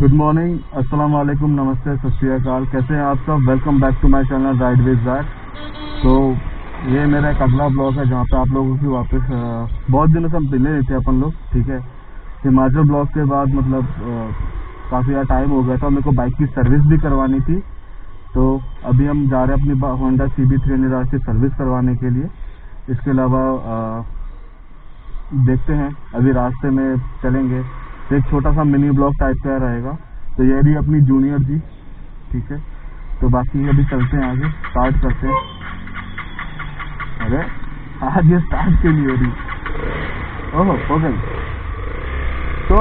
Good morning, अस्सलाम वालेकुम, नमस्ते, सत श्री अकाल। कैसे हैं आप सब? Welcome back to my channel ride with Zack. तो ये मेरा एक अगला ब्लॉग है जहाँ पे आप लोगों की वापस बहुत दिनों से हम मिले नहीं थे अपन लोग। ठीक है, हिमाचल ब्लॉग के बाद मतलब काफ़ी ज़्यादा टाइम हो गया था। मेरे को बाइक की सर्विस भी करवानी थी, तो अभी हम जा रहे हैं अपनी होंडा CB300 की सर्विस करवाने के लिए। इसके अलावा देखते हैं, अभी रास्ते में चलेंगे तो एक छोटा सा मिनी ब्लॉग टाइप का रहेगा। तो ये रही अपनी जूनियर जी। ठीक है, तो बाकी अभी चलते हैं, आगे स्टार्ट करते हैं। अरे आज ये स्टार्ट क्यों नहीं हो रही? ओहो, हो गई। तो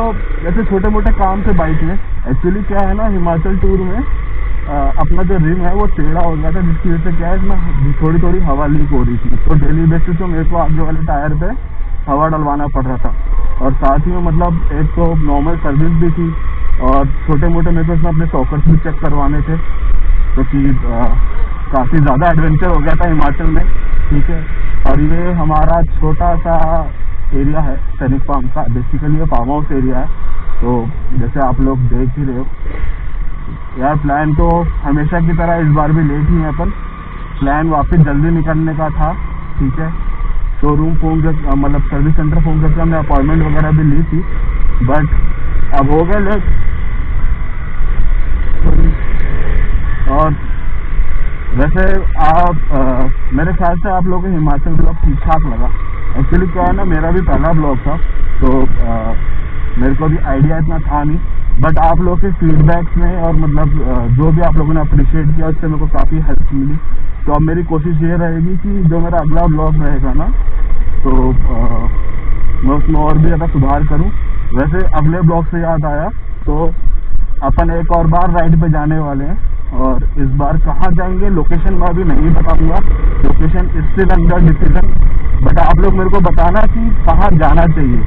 ऐसे छोटे मोटे काम थे बाइक में। एक्चुअली क्या है ना, हिमाचल टूर में अपना जो रिम है वो टेढ़ा हो गया था, जिसकी वजह से क्या है इसमें थोड़ी थोड़ी हवा लीक हो रही थी। तो डेली बेसिस पे मेरे को आगे वाले टायर पे हवा डलवाना पड़ रहा था, और साथ ही में मतलब एक तो नॉर्मल सर्विस भी थी, और छोटे मोटे मेरे को इसमें अपने सॉकेट्स भी चेक करवाने थे, तो कि काफ़ी ज़्यादा एडवेंचर हो गया था हिमाचल में। ठीक है, और ये हमारा छोटा सा एरिया है सैनिक फार्म का। बेसिकली ये फार्म हाउस एरिया है। तो जैसे आप लोग देख ही रहे हो यार, प्लान तो हमेशा की तरह इस बार भी लेट ही है अपन। प्लान वापस जल्दी निकलने का था। ठीक है, शोरूम फोन कर, मतलब सर्विस सेंटर फोन करके हमने अपॉइंटमेंट वगैरह भी ली थी, बट अब हो गए लेट। और वैसे आप मेरे ख्याल से आप लोगों को हिमाचल ब्लॉग ठीक ठाक लगा। एक्चुअली क्या है ना, मेरा भी पहला ब्लॉग था, तो मेरे को भी आइडिया इतना था नहीं, बट आप लोगों के फीडबैक्स में और मतलब जो भी आप लोगों ने अप्रिशिएट किया, उससे मेरे को काफ़ी हेल्प मिली। तो अब मेरी कोशिश ये रहेगी कि जो मेरा अगला ब्लॉग रहेगा ना, तो मैं उसमें और भी ज़्यादा सुधार करूं। वैसे अगले ब्लॉग से याद आया, तो अपन एक और बार राइड पे जाने वाले हैं, और इस बार कहाँ जाएंगे लोकेशन मैं अभी नहीं बताऊंगा। Location still under decision, but आप लोग मेरे को बताना कि कहाँ जाना चाहिए।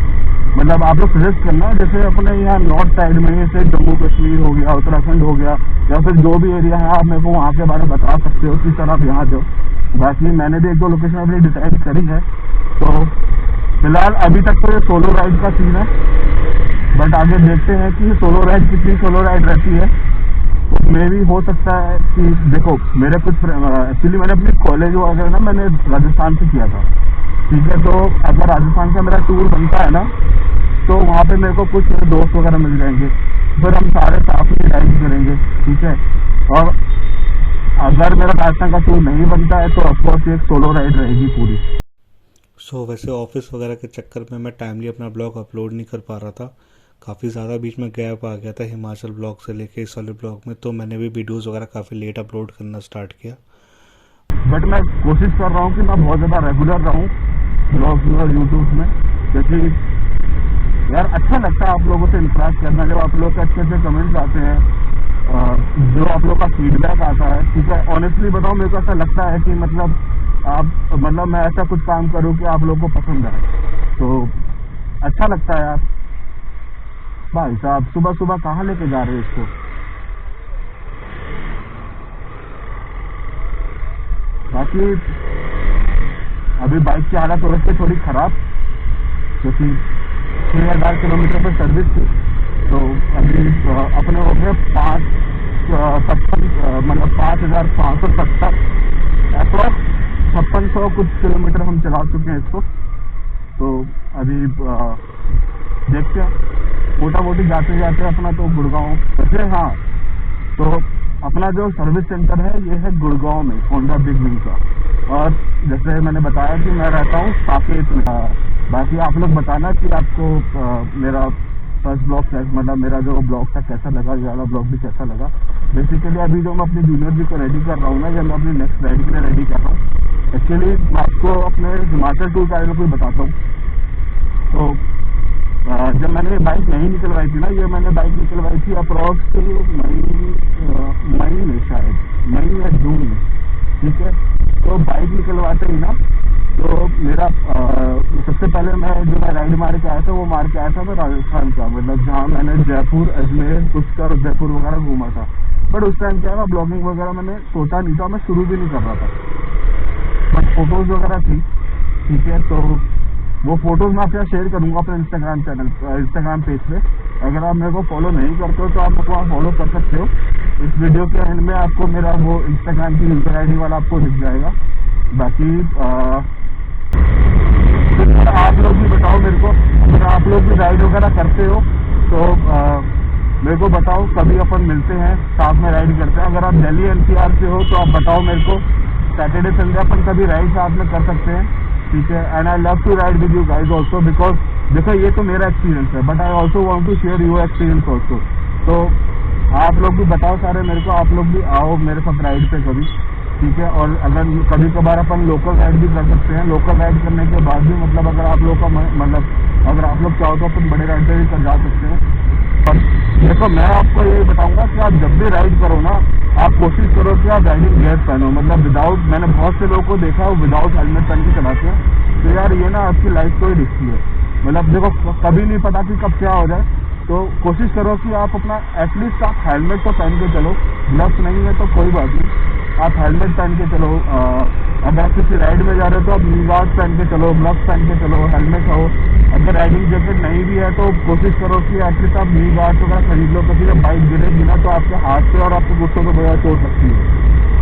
मतलब आप लोग सजेस्ट करना, जैसे अपने यहाँ नॉर्थ साइड में जैसे जम्मू कश्मीर हो गया, उत्तराखंड हो गया, या फिर जो भी एरिया है आप मेरे को वहाँ के बारे में बता सकते हो, किस तरह आप यहाँ जाओ। बाकी मैंने भी एक दो लोकेशन अपनी डिसाइड करी है। तो फिलहाल अभी तक तो ये सोलो राइड का सीन है, बट आगे देखते हैं कि सोलो राइड कितनी सोलो राइड रहती है। उसमें भी हो सकता है कि देखो, मेरे कुछ एक्चुअली मैंने अपनी कॉलेज वगैरह ना मैंने राजस्थान से किया था। ठीक है, तो अगर राजस्थान का मेरा टूर बनता है ना, तो वहाँ पे मेरे को कुछ मेरे दोस्त वगैरह मिल जाएंगे, फिर हम सारे साथ में राइड करेंगे। ठीक है, और अगर मेरा राजस्थान का टूर नहीं बनता है तो ऑफकोर्स एक सोलो राइड रहेगी पूरी। वैसे ऑफिस वगैरह के चक्कर में मैं टाइमली अपना ब्लॉग अपलोड नहीं कर पा रहा था। काफ़ी ज़्यादा बीच में गैप आ गया था हिमाचल ब्लॉग से लेके इस वाले ब्लॉग में, तो मैंने भी वीडियोस वगैरह काफ़ी लेट अपलोड करना स्टार्ट किया। बट मैं कोशिश कर रहा हूँ कि मैं बहुत ज़्यादा रेगुलर रहूँ ब्लॉग्स में और यूट्यूब में, क्योंकि यार अच्छा लगता है आप लोगों से इंटरेक्ट करना। जब आप लोग के अच्छे अच्छे कमेंट्स आते हैं, जो आप लोग का फीडबैक आता है। ठीक है, ऑनेस्टली बताऊँ, मेरे को ऐसा लगता है कि मतलब मैं ऐसा कुछ काम करूँ कि आप लोगों को पसंद आए, तो अच्छा लगता है यार। भाई साहब सुबह सुबह कहाँ लेके जा रहे हो इसको? बाकी अभी बाइक की हालत हो रही है थोड़ी खराब, क्योंकि 6000 किलोमीटर पर सर्विस थी। तो अभी अपने हो गए 5570 अप्रॉक्स 5600 कुछ किलोमीटर हम चला चुके हैं इसको। तो अभी देखते हैं, मोटा मोटी जाते जाते अपना तो गुड़गांव वैसे। हाँ, तो अपना जो सर्विस सेंटर है ये है गुड़गांव में, होंडा बिग विंग का। और जैसे मैंने बताया कि मैं रहता हूँ साकेत में। बाकी आप लोग बताना कि आपको मेरा फर्स्ट ब्लॉग मतलब मेरा जो ब्लॉग था कैसा लगा, ये वाला ब्लॉग भी कैसा लगा। बेसिकली अभी जो मैं अपनी जूनियर जी को रेडी कर रहा हूँ ना, या मैं अपनी नेक्स्ट राइड के लिए रेडी कर रहा हूँ। एक्चुअली मैं आपको अपने हिमाचल टूर के बारे में कुछ बताता हूँ। तो जब मैंने बाइक नहीं निकलवाई थी ना, ये मैंने बाइक निकलवाई थी अप्रॉक्स मई में, शायद मई या जून में। ठीक है, तो बाइक निकलवाते ही ना, तो मेरा सबसे पहले मैं राइड मार के आया था, वो मार के आया था मैं राजस्थान का, मतलब जहाँ मैंने जयपुर, अजमेर, पुष्कर, उदयपुर वगैरह घूमा था। बट उस टाइम क्या है ना, ब्लॉगिंग वगैरह मैंने सोचा नहीं था, मैं शुरू भी नहीं कर रहा था, बट फोटोज वगैरह थी। ठीक है, तो वो फोटोज मैं आपके साथ शेयर करूंगा अपने इंस्टाग्राम पेज पे। अगर आप मेरे को फॉलो नहीं करते हो तो आप मेरे को फॉलो कर सकते हो। इस वीडियो के एंड में आपको मेरा वो इंस्टाग्राम की यूजर आईडी वाला आपको दिख जाएगा। बाकी तो आप लोग भी बताओ मेरे को, अगर आप लोग भी राइड वगैरह करते हो तो मेरे को बताओ, कभी अपन मिलते हैं साथ में राइड करते हैं। अगर आप दिल्ली एनसीआर से हो तो आप बताओ मेरे को, सैटरडे संडे अपन कभी राइड साथ में कर सकते हैं, ठीक है। And I love to ride with you guys also, because देखो ये तो मेरा एक्सपीरियंस है, but I also want to share your experience also. तो आप लोग भी बताओ सारे मेरे को, आप लोग भी आओ मेरे साथ राइड पे कभी, ठीक है। और अगर कभी कभार अपन लोकल राइड भी कर सकते हैं। लोकल राइड करने के बाद भी मतलब अगर आप लोग का मतलब अगर आप लोग चाहो तो अपन बड़े राइड पे भी कर जा सकते हैं। पर देखो मैं आपको ये बताऊंगा कि आप जब भी राइड करो ना, आप कोशिश करो कि आप राइडिंग गियर पहनो, मतलब विदाउट, मैंने बहुत से लोगों को देखा वो विदाउट हेलमेट पहन के चलाते हैं। तो यार ये ना आपकी लाइफ को ही रिस्की है, मतलब देखो कभी नहीं पता कि कब क्या हो जाए। तो कोशिश करो कि आप अपना एटलीस्ट आप हेलमेट तो पहन के चलो। ग्लव्स नहीं है तो कोई बात नहीं, आप हेलमेट पहन के चलो। अगर आप किसी राइड में जा रहे हो तो आप नी गार्ड पहन के चलो, ग्लव्स पहन के चलो, हेलमेट हो। अगर राइडिंग जैकेट नहीं भी है तो कोशिश करो कि एटलीस्ट आप नी गार्ड वगैरह खरीद लो, क्योंकि जब बाइक गिरेगी ना तो आपके हाथ पे और आपके घुटनों को बहुत चोट लगती है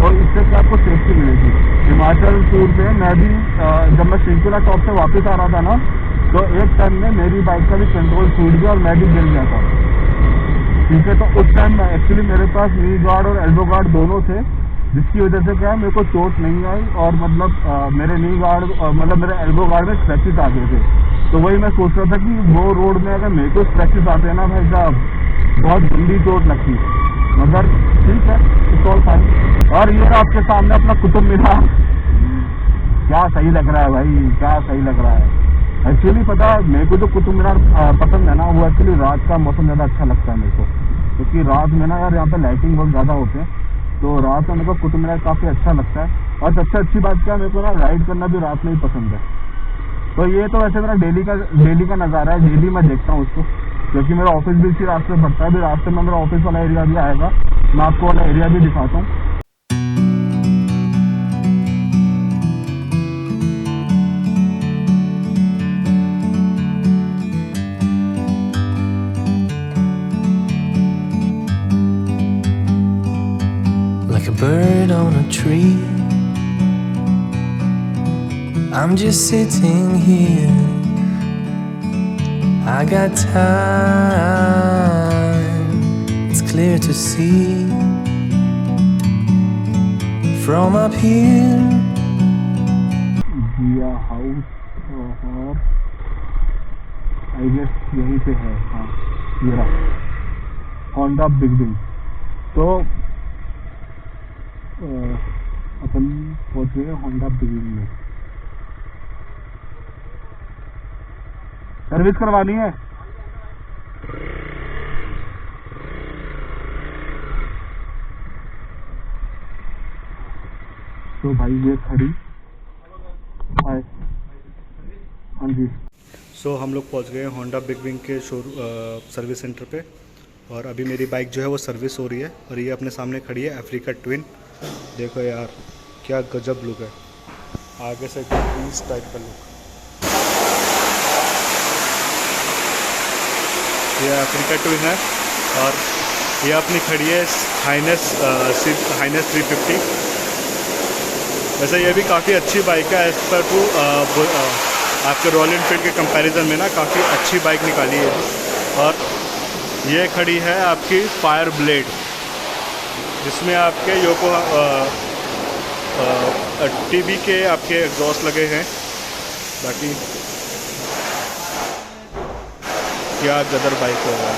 और इससे क्या आपको सेफ्टी मिलेगी। हिमाचल टूर पे मैं भी जब मैं सिंकुला टॉप से वापस आ रहा था ना, तो एक टाइम में मेरी बाइक का भी कंट्रोल छूट गया और मैं भी गिर गया था, ठीक है। तो उस टाइम एक्चुअली मेरे पास नी गार्ड और एल्बो गार्ड दोनों थे, जिसकी वजह से क्या है मेरे को चोट नहीं आई और मतलब मेरे नी गार्ड मतलब मेरे एल्बो गार्ड में स्क्रैचेस आ गए थे। तो वही मैं सोच रहा था कि वो रोड में अगर मेरे को स्क्रैचेस आते हैं ना भाई साहब, बहुत गंदी चोट लगती, मगर ठीक है, इट्स ऑल फाइन। और ये आपके सामने अपना कुतुब मीनार, क्या सही लग रहा है भाई, क्या सही लग रहा है। एक्चुअली पता है मेरे को जो कुतुब मीनार पसंद है ना, वो एक्चुअली रात का मौसम ज़्यादा अच्छा लगता है मेरे को, क्योंकि रात में ना यार यहाँ पे लाइटिंग बहुत ज़्यादा होते हैं, तो रात में मेरे को कुतुब मीनार काफ़ी अच्छा लगता है। और सबसे अच्छी बात क्या है, मेरे को ना राइड करना भी रात में ही पसंद है। तो ये तो वैसे मेरा डेली का नज़ारा है, डेली मैं देखता हूँ उसको, क्योंकि मेरा ऑफिस भी इसी रास्ते में पड़ता है। अभी रास्ते में मेरा ऑफिस वाला एरिया भी आएगा, मैं आपको वाला एरिया भी दिखाता हूँ। Like a bird on a tree, I'm just sitting here. I got time, it's clear to see from up here. Jiya house और आई गेस यहीं पे है, हाँ ये रहा होंडा बिग। तो अपन पहुंच गए होंडा बिग में। सर्विस करवानी है, तो भाई ये खड़ी हाय, हाँ जी। सो हम लोग पहुंच गए होंडा बिग विंग के सर्विस सेंटर पे, और अभी मेरी बाइक जो है वो सर्विस हो रही है। और ये अपने सामने खड़ी है अफ्रीका ट्विन। देखो यार क्या गजब लुक है, आगे से इस टाइप का लुक। ये अफ्रीका ट्विन है और ये अपनी खड़ी है हाइनेस 350। वैसे ये भी काफ़ी अच्छी बाइक है एज पर टू आपके रॉयल एनफील्ड के कंपैरिजन में ना काफ़ी अच्छी बाइक निकाली है। और ये खड़ी है आपकी फायर ब्लेड, जिसमें आपके योको टीवी के आपके एग्जॉस्ट लगे हैं। बाकी क्या गदर बाइक होगा।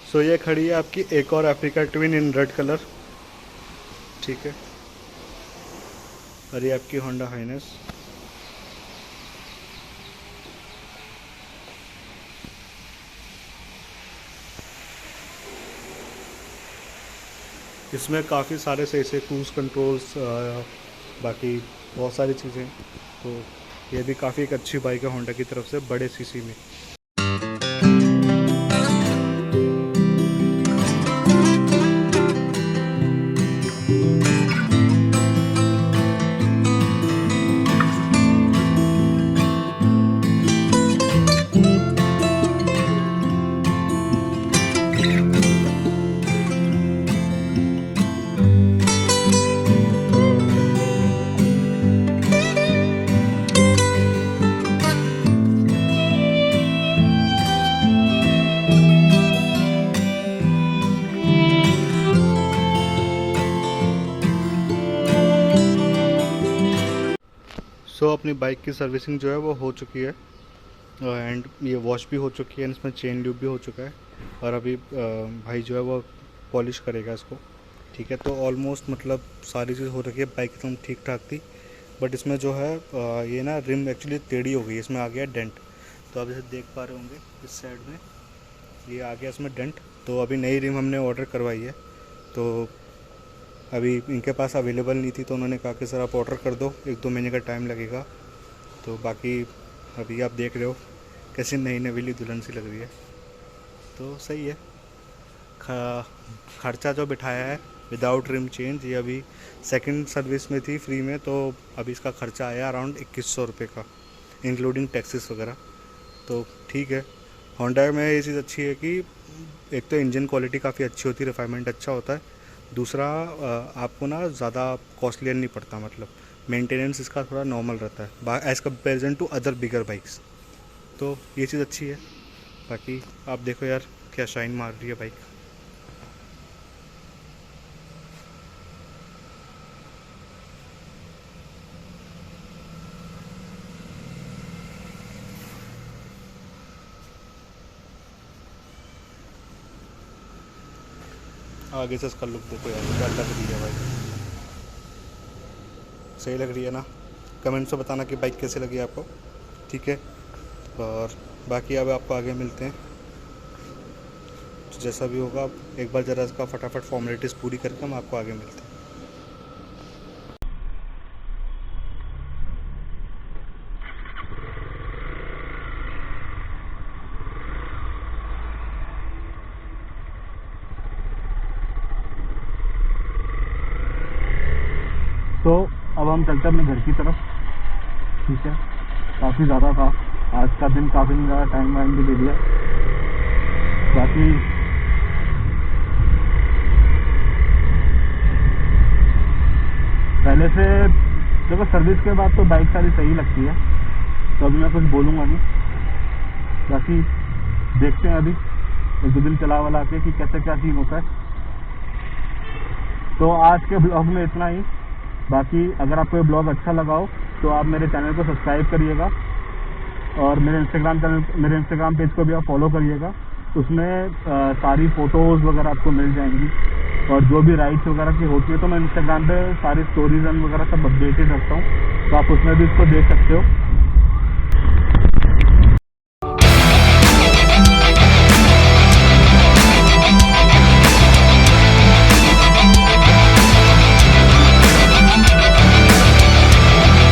सो ये खड़ी है आपकी एक और Africa twin in red colour, ठीक है। और ये आपकी होंडा हाइनेस। इसमें काफ़ी सारे से ऐसे क्रूज़ कंट्रोल्स, बाकी बहुत सारी चीज़ें। तो ये भी काफ़ी एक अच्छी बाइक है होंडा की तरफ से, बड़े सीसी में। सो अपनी बाइक की सर्विसिंग जो है वो हो चुकी है एंड ये वॉश भी हो चुकी है, इसमें चेन ल्यूब भी हो चुका है और अभी भाई जो है वो पॉलिश करेगा इसको। ठीक है, तो ऑलमोस्ट मतलब सारी चीज़ हो रखी है, बाइक एकदम ठीक ठाक थी। बट इसमें जो है ये ना रिम एक्चुअली टेढ़ी हो गई, इसमें आ गया डेंट। तो आप जैसे देख पा रहे होंगे इस साइड में ये आ गया इसमें डेंट। तो अभी नई रिम हमने ऑर्डर करवाई है, तो अभी इनके पास अवेलेबल नहीं थी, तो उन्होंने कहा कि सर आप ऑर्डर कर दो, 1-2 महीने का टाइम लगेगा। तो बाकी अभी आप देख रहे हो कैसी नई नवेली दुल्हन सी लग रही है, तो सही है। खर्चा जो बिठाया है विदाउट रिम चेंज, ये अभी सेकंड सर्विस में थी फ्री में, तो अभी इसका खर्चा आया अराउंड 2100 रुपये का, इंक्लूडिंग टैक्सेस वगैरह। तो ठीक है, होंडा में ये चीज़ अच्छी है कि एक तो इंजन क्वालिटी काफ़ी अच्छी होती है, रिफाइनमेंट अच्छा होता है। दूसरा आपको ना ज़्यादा कॉस्टली नहीं पड़ता, मतलब मेंटेनेंस इसका थोड़ा नॉर्मल रहता है as comparison to other bigger bikes. तो ये चीज़ अच्छी है। बाकी आप देखो यार क्या शाइन मार रही है बाइक। आगे से इसका लुक देखो यार क्या लग रही है बाइक, सही लग रही है ना? कमेंट्स में बताना कि बाइक कैसे लगी आपको। ठीक है, और बाकी अब आपको आगे मिलते हैं, तो जैसा भी होगा एक बार ज़रा इसका फटाफट फॉर्मेलिटीज़ पूरी करके हम आपको आगे मिलते हैं। तो अब हम चलते हैं अपने घर की तरफ। ठीक है, काफ़ी ज़्यादा था आज का दिन, काफ़ी ज़्यादा टाइम वाइम भी ले लिया। बाकी पहले से देखो सर्विस के बाद तो बाइक सारी सही लगती है, तो अभी मैं कुछ बोलूँगा नहीं। बाकी देखते हैं अभी 1-2 दिन चला वाला के कि कैसे क्या सीन होता है। तो आज के ब्लॉग में इतना ही। बाकी अगर आपको ये ब्लॉग अच्छा लगा हो तो आप मेरे चैनल को सब्सक्राइब करिएगा और मेरे इंस्टाग्राम पेज को भी आप फॉलो करिएगा। उसमें सारी फ़ोटोज़ वगैरह आपको मिल जाएंगी, और जो भी राइड्स वगैरह की होती है तो मैं इंस्टाग्राम पे सारी स्टोरीज वगैरह सब अपडेटेड रखता हूँ, तो आप उसमें भी इसको देख सकते हो।